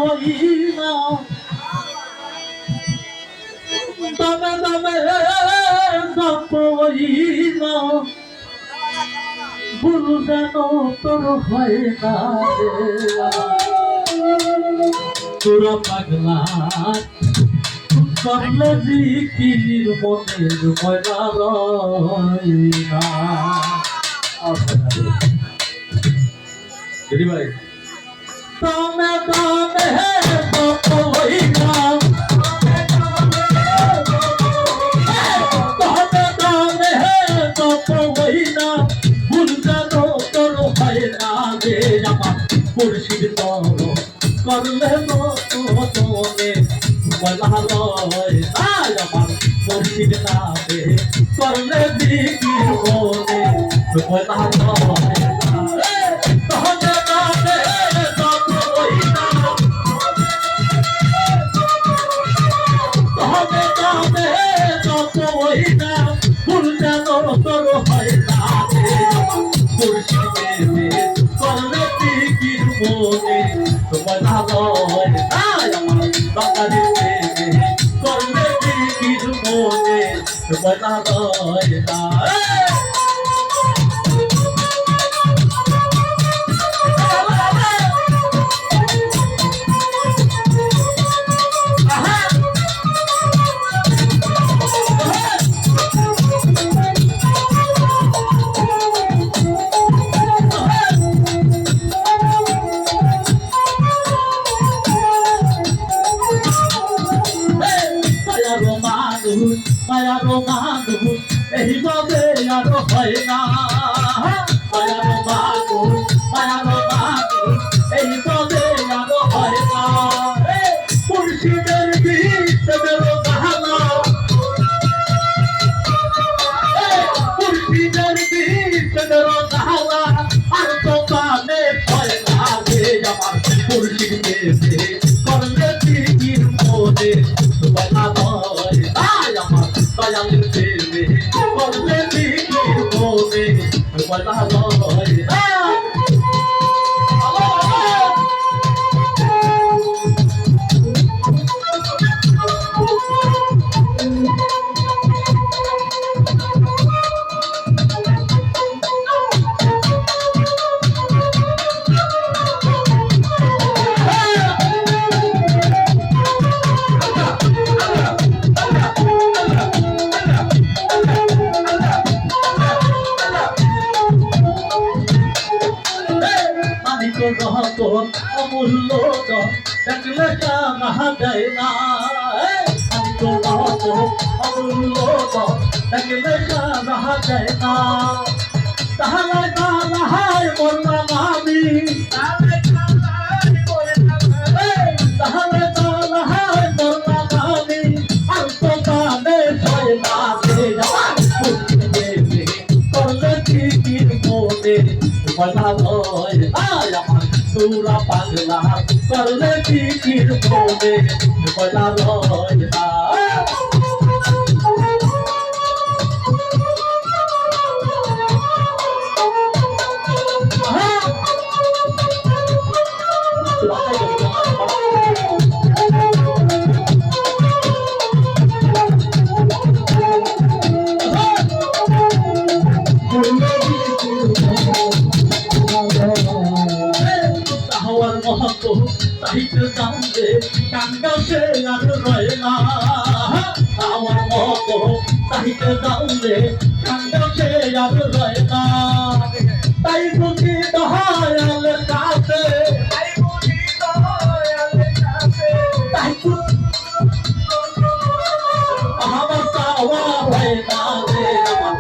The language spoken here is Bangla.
হইনা দমে দমে জপ হইনা ভুল যেন তোর হয় না তোরা পাগলা করলে জিকির মনের ময়লা রইনা ভাই তমে তমে জপ হইনা তমে তমে জপ হইনা ভুল যেন তোর হয় না রে আমার মুর্শিদ তর করলে মনে ময়লা রয় আজ আমার মুর্শিদ নামে করলে জিকির মনে ময়লা রয় তহমে তমে জপ হইনা তহমে তমে জপ হইনা ভুল যেন তোর হয় না রে আমার মুর্শিদ করলে জিকির মনে ময়লা রয় আজ আমার বাঙালি করলে জিকির মনে ময়লা রয় না মায়ারো মানুষ এইভাবে আর হয় না মায়ারো মানুষ এইভাবে আর হয় না মুর্শিদের বিশ্বদের গাহালা মুর্শিদের বিশ্বদের গাহালা আর তো কানে হয় না রে আমার মুর্শিদ দেবে করলে জিকির মনে বলা নয় তাই আমার দয়ালের প্রেমে করলে জিকির মনে বলা নয় অমূল্য দেখলে কানা যায় না অমূল্য দেখলে কানা যায় না তাহলে কানাহায় বললাম আমি তাহলে কানাহায় বললাম আমি আর তো কানে হয় না করলে জিকির মনে ময়লা রয় আয় আমার সুরা পাগলা করলে জিকির মনে ময়লা রয় না সাহিত্য জানলে কাঙ্গা সে আর রয় না আমার মতো সাহিত্য জানলে কাঙ্গা সে আর রয় না তাই বুঝি দয়ালের কাছে আমার চাওয়া হয় না রে আমার